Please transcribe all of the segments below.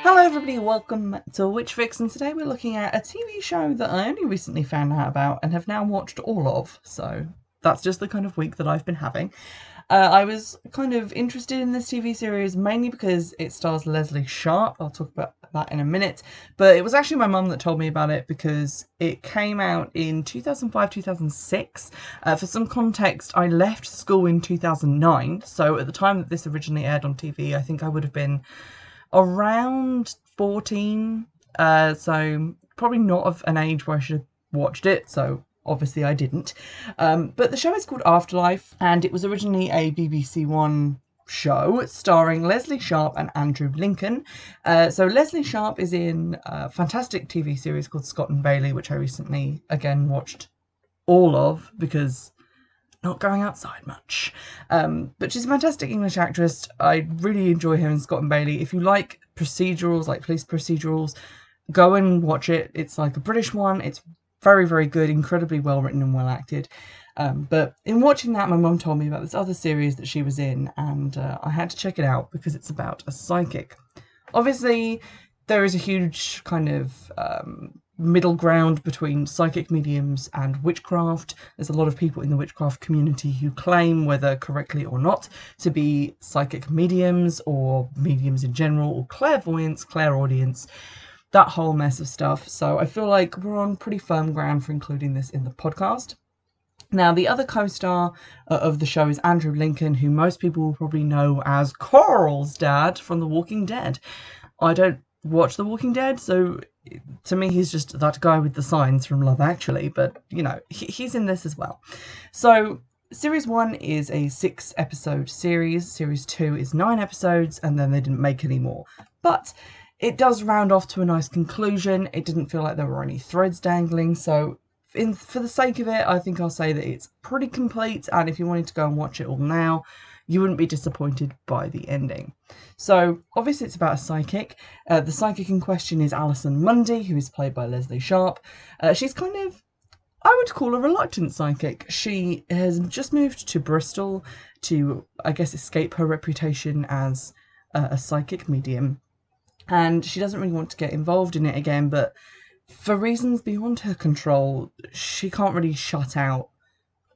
Hello everybody, welcome to Witchfix, and today we're looking at a TV show that I only recently found out about and have now watched all of, so that's just the kind of week that I've been having. I was kind of interested in this TV series mainly because it stars Leslie Sharp. I'll talk about that in a minute, but it was actually my mum that told me about it because it came out in 2005-2006. For some context, I left school in 2009, so at the time that this originally aired on TV, I think I would have been around 14, so probably not of an age where I should have watched it, so obviously I didn't. But the show is called Afterlife, and it was originally a BBC One show starring Leslie Sharp and Andrew Lincoln. So Leslie Sharp is in a fantastic TV series called Scott and Bailey, which I recently again watched all of because not going outside much. But she's a fantastic English actress. I really enjoy her in Scott and Bailey. If you like procedurals, like police procedurals, go and watch it. It's like a British one. It's very, very good, incredibly well written and well acted. But in watching that, my mum told me about this other series that she was in, and I had to check it out because it's about a psychic. Obviously, there is a huge kind of middle ground between psychic mediums and witchcraft. There's a lot of people in the witchcraft community who claim, whether correctly or not, to be psychic mediums or mediums in general, or clairvoyance, clairaudience, that whole mess of stuff. So I feel like we're on pretty firm ground for including this in the podcast. Now, the other co-star of the show is Andrew Lincoln, who most people will probably know as Coral's dad from The Walking Dead. I don't watch The Walking Dead, so to me he's just that guy with the signs from Love Actually, but you know, he's in this as well. So series 1 is a 6-episode series, series 2 is 9 episodes, and then they didn't make any more. But it does round off to a nice conclusion. It didn't feel like there were any threads dangling, so for the sake of it, I think I'll say that it's pretty complete, and if you wanted to go and watch it all now, you wouldn't be disappointed by the ending. So, obviously it's about a psychic. The psychic in question is Alison Mundy, who is played by Leslie Sharp. She's kind of, I would call a reluctant psychic. She has just moved to Bristol to, I guess, escape her reputation as a psychic medium. And she doesn't really want to get involved in it again, but for reasons beyond her control, she can't really shut out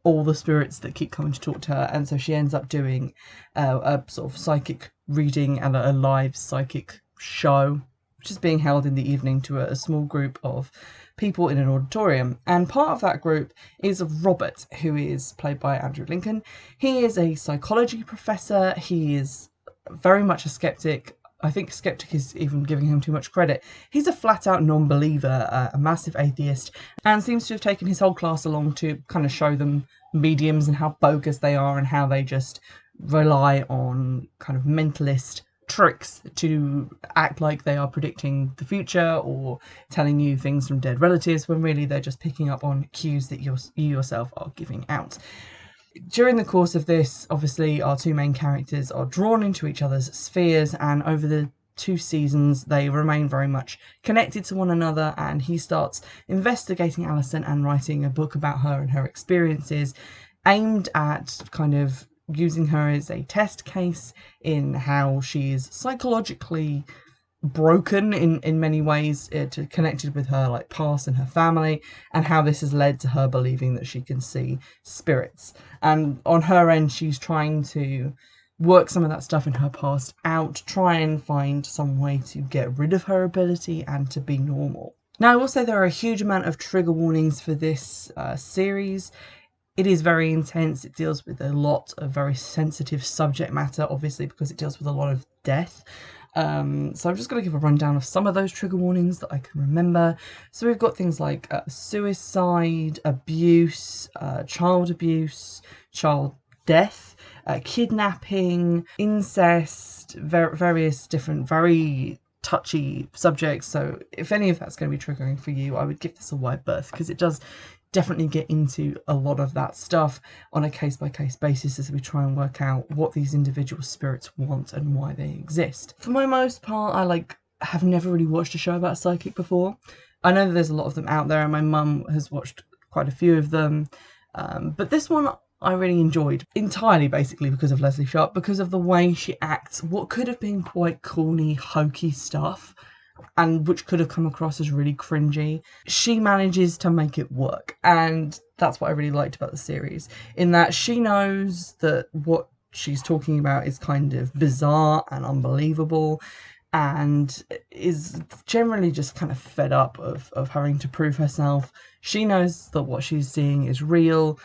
all the spirits that keep coming to talk to her, and so she ends up doing a sort of psychic reading and a live psychic show, which is being held in the evening to a small group of people in an auditorium. And part of that group is Robert, who is played by Andrew Lincoln. He is a psychology professor. He is very much a skeptic. I think skeptic is even giving him too much credit. He's a flat-out non-believer, a massive atheist, and seems to have taken his whole class along to kind of show them mediums and how bogus they are and how they just rely on kind of mentalist tricks to act like they are predicting the future or telling you things from dead relatives, when really they're just picking up on cues that you yourself are giving out. During the course of this, obviously, our two main characters are drawn into each other's spheres, and over the 2 seasons, they remain very much connected to one another, and he starts investigating Alison and writing a book about her and her experiences, aimed at kind of using her as a test case in how she is psychologically broken in many ways, connected with her like past and her family, and how this has led to her believing that she can see spirits. And on her end, she's trying to work some of that stuff in her past out, try and find some way to get rid of her ability and to be normal. Now, I will say there are a huge amount of trigger warnings for this series. It is very intense. It deals with a lot of very sensitive subject matter, obviously, because it deals with a lot of death. So I'm just going to give a rundown of some of those trigger warnings that I can remember. So we've got things like suicide, abuse, child death, kidnapping, incest, various different very touchy subjects. So if any of that's going to be triggering for you, I would give this a wide berth, because it does definitely get into a lot of that stuff on a case-by-case basis as we try and work out what these individual spirits want and why they exist. For my most part, I have never really watched a show about a psychic before. I know that there's a lot of them out there, and my mum has watched quite a few of them, but this one I really enjoyed entirely basically because of Leslie Sharp, because of the way she acts what could have been quite corny, hokey stuff and which could have come across as really cringy. She manages to make it work, and that's what I really liked about the series, in that she knows that what she's talking about is kind of bizarre and unbelievable, and is generally just kind of fed up of having to prove herself. She knows that what she's seeing is real,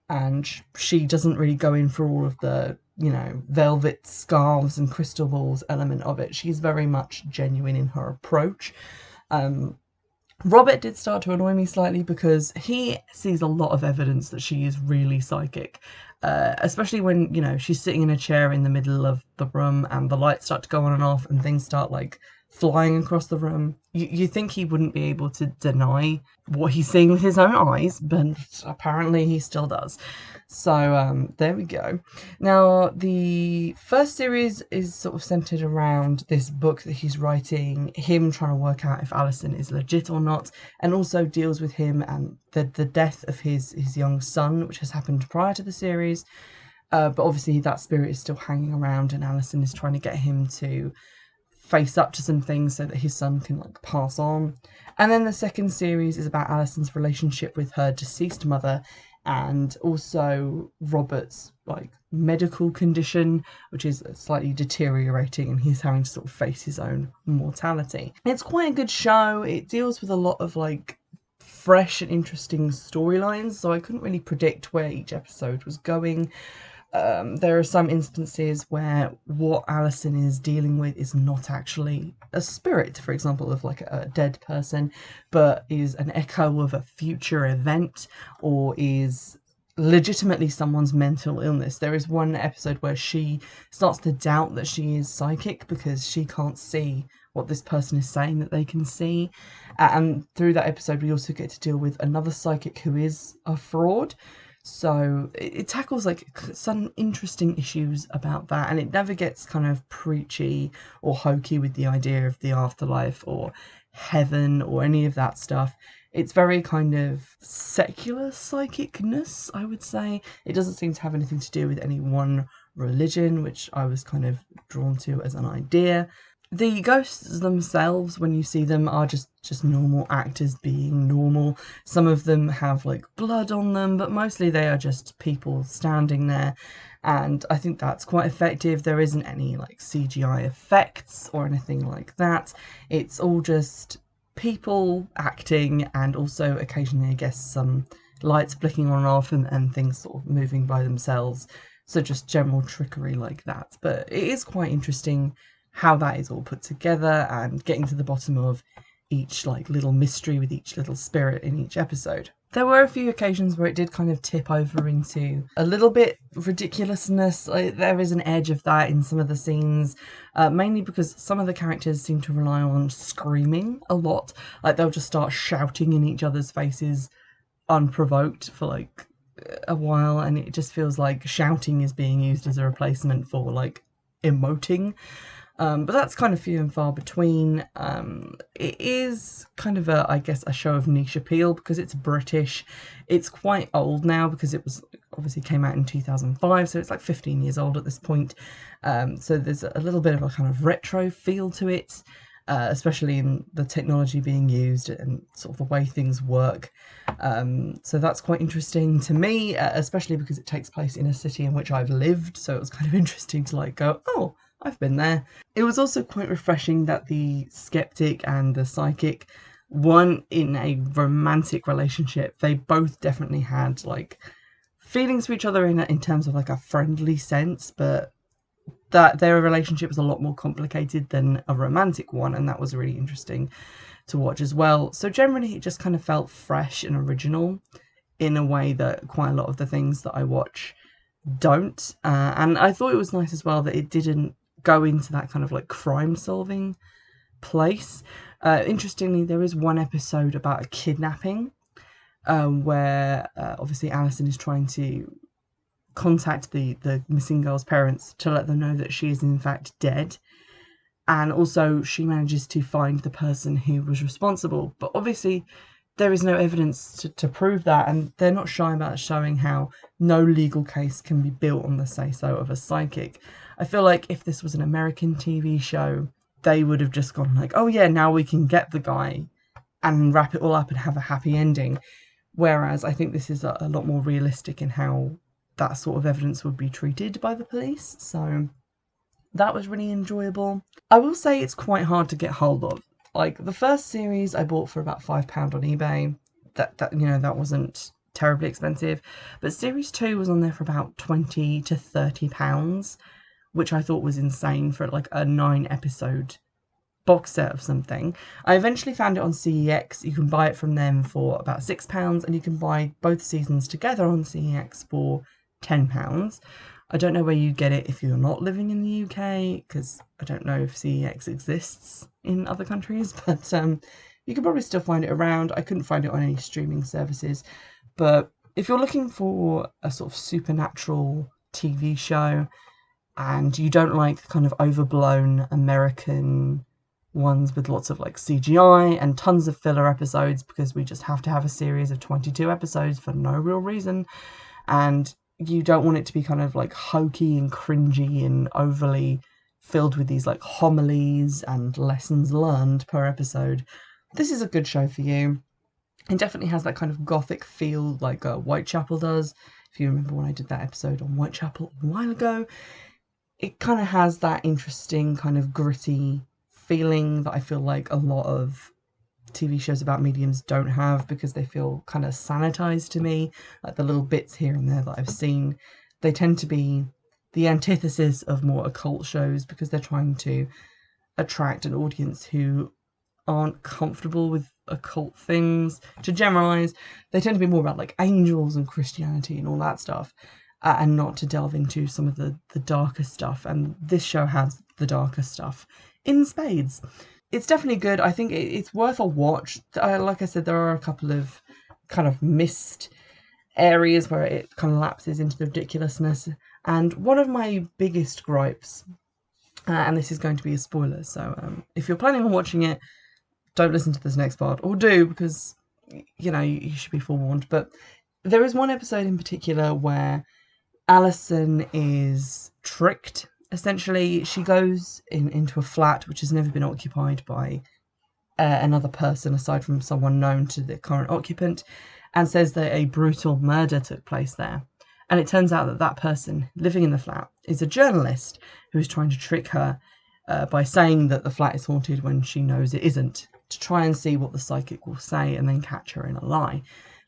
and she doesn't really go in for all of the, velvet scarves and crystal balls element of it. She's very much genuine in her approach. Robert did start to annoy me slightly because he sees a lot of evidence that she is really psychic, especially when, she's sitting in a chair in the middle of the room and the lights start to go on and off and things start like flying across the room. You think he wouldn't be able to deny what he's seeing with his own eyes, but apparently he still does. So there we go. Now, the first series is sort of centered around this book that he's writing, him trying to work out if Alison is legit or not, and also deals with him and the death of his young son, which has happened prior to the series. But obviously that spirit is still hanging around, and Alison is trying to get him to face up to some things so that his son can like pass on. And then the second series is about Alison's relationship with her deceased mother, and also Robert's like medical condition, which is slightly deteriorating, and he's having to sort of face his own mortality. It's quite a good show. It deals with a lot of like fresh and interesting storylines, so I couldn't really predict where each episode was going. There are some instances where what Alison is dealing with is not actually a spirit, for example, of like a dead person, but is an echo of a future event, or is legitimately someone's mental illness. There is one episode where she starts to doubt that she is psychic because she can't see what this person is saying that they can see. And through that episode, we also get to deal with another psychic who is a fraud. So it tackles like some interesting issues about that, and it never gets kind of preachy or hokey with the idea of the afterlife or heaven or any of that stuff. It's very kind of secular psychicness, I would say. It doesn't seem to have anything to do with any one religion, which I was kind of drawn to as an idea. The ghosts themselves, when you see them, are just normal actors being normal. Some of them have like blood on them, but mostly they are just people standing there, and I think that's quite effective. There isn't any like CGI effects or anything like that. It's all just people acting, and also occasionally I guess some lights flicking on and off, and things sort of moving by themselves. So just general trickery like that. But it is quite interesting how that is all put together and getting to the bottom of each like little mystery with each little spirit in each episode. There were a few occasions where it did kind of tip over into a little bit ridiculousness. There is an edge of that in some of the scenes, mainly because some of the characters seem to rely on screaming a lot. Like they'll just start shouting in each other's faces unprovoked for like a while, and it just feels like shouting is being used as a replacement for like emoting. But that's kind of few and far between. It is kind of a show of niche appeal because it's British. It's quite old now because it was obviously came out in 2005, so it's like 15 years old at this point. So there's a little bit of a kind of retro feel to it, especially in the technology being used and sort of the way things work. So that's quite interesting to me, especially because it takes place in a city in which I've lived. So it was kind of interesting to like go, oh, I've been there. It was also quite refreshing that the skeptic and the psychic weren't in a romantic relationship. They both definitely had like feelings for each other in terms of like a friendly sense, but that their relationship was a lot more complicated than a romantic one, and that was really interesting to watch as well. So generally it just kind of felt fresh and original in a way that quite a lot of the things that I watch don't. And I thought it was nice as well that it didn't go into that kind of like crime solving place. Interestingly, there is one episode about a kidnapping where obviously Alison is trying to contact the missing girl's parents to let them know that she is in fact dead, and also she manages to find the person who was responsible. But obviously there is no evidence to prove that, and they're not shy about showing how no legal case can be built on the say-so of a psychic. I feel like if this was an American TV show, they would have just gone like, oh yeah, now we can get the guy and wrap it all up and have a happy ending. Whereas I think this is a lot more realistic in how that sort of evidence would be treated by the police. So that was really enjoyable. I will say it's quite hard to get hold of. Like the first series I bought for about £5 on eBay. That wasn't terribly expensive. But series 2 was on there for about £20 to £30, which I thought was insane for like a 9-episode box set of something. I eventually found it on CEX. You can buy it from them for about £6, and you can buy both seasons together on CEX for £10. I don't know where you get it if you're not living in the UK, because I don't know if CEX exists in other countries, but you can probably still find it around. I couldn't find it on any streaming services, but if you're looking for a sort of supernatural TV show and you don't like kind of overblown American ones with lots of like CGI and tons of filler episodes, because we just have to have a series of 22 episodes for no real reason, and you don't want it to be kind of like hokey and cringy and overly filled with these like homilies and lessons learned per episode, this is a good show for you. It definitely has that kind of gothic feel like Whitechapel does. If you remember when I did that episode on Whitechapel a while ago, it kind of has that interesting kind of gritty feeling that I feel like a lot of TV shows about mediums don't have, because they feel kind of sanitized to me. Like the little bits here and there that I've seen, they tend to be the antithesis of more occult shows, because they're trying to attract an audience who aren't comfortable with occult things. To generalize, they tend to be more about like angels and Christianity and all that stuff, and not to delve into some of the darker stuff. And this show has the darker stuff in spades. It's definitely good. I think it's worth a watch. Like I said, there are a couple of kind of missed areas where it kind of lapses into the ridiculousness. And one of my biggest gripes, and this is going to be a spoiler, so if you're planning on watching it, don't listen to this next part, or do, because you should be forewarned. But there is one episode in particular where Alison is tricked. Essentially, she goes into a flat which has never been occupied by another person aside from someone known to the current occupant, and says that a brutal murder took place there. And it turns out that that person living in the flat is a journalist who is trying to trick her by saying that the flat is haunted when she knows it isn't, to try and see what the psychic will say and then catch her in a lie.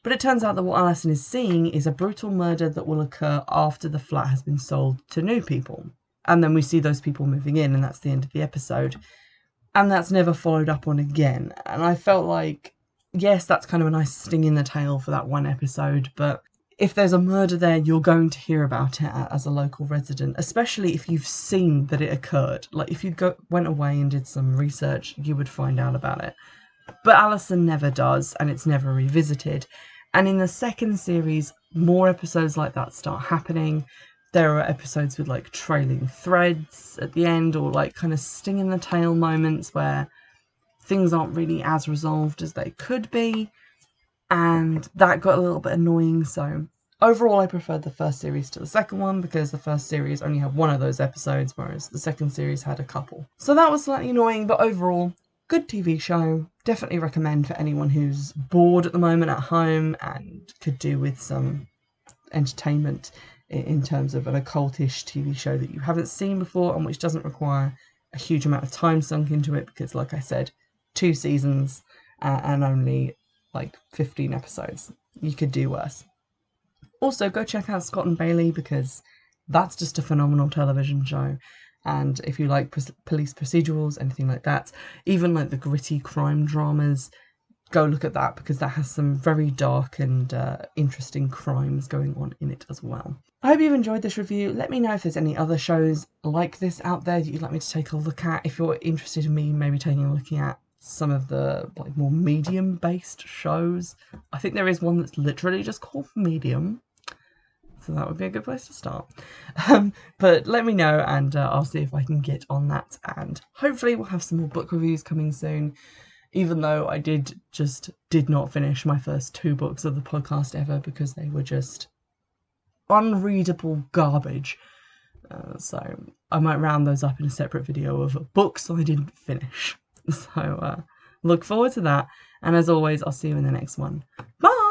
But it turns out that what Alison is seeing is a brutal murder that will occur after the flat has been sold to new people. And then we see those people moving in, and that's the end of the episode. And that's never followed up on again. And I felt like, yes, that's kind of a nice sting in the tail for that one episode, but if there's a murder there, you're going to hear about it as a local resident, especially if you've seen that it occurred. Like, if you went away and did some research, you would find out about it. But Alison never does, and it's never revisited. And in the second series, more episodes like that start happening. There are episodes with like trailing threads at the end, or like kind of sting in the tail moments where things aren't really as resolved as they could be. And that got a little bit annoying. So overall, I preferred the first series to the second one, because the first series only had one of those episodes, whereas the second series had a couple. So that was slightly annoying, but overall, good TV show. Definitely recommend for anyone who's bored at the moment at home and could do with some entertainment in terms of an occultish TV show that you haven't seen before, and which doesn't require a huge amount of time sunk into it, because like I said, 2 seasons and only like 15 episodes. You could do worse. Also, go check out Scott and Bailey, because that's just a phenomenal television show. And if you like police procedurals, anything like that, even like the gritty crime dramas, go look at that, because that has some very dark and interesting crimes going on in it as well. I hope you've enjoyed this review. Let me know if there's any other shows like this out there that you'd like me to take a look at. If you're interested in me maybe taking a look at some of the like more medium-based shows. I think there is one that's literally just called Medium, so that would be a good place to start. But let me know, and I'll see if I can get on that, and hopefully we'll have some more book reviews coming soon. even though I did not finish my first 2 books of the podcast ever because they were just unreadable garbage. So I might round those up in a separate video of books I didn't finish. So look forward to that. And as always, I'll see you in the next one. Bye!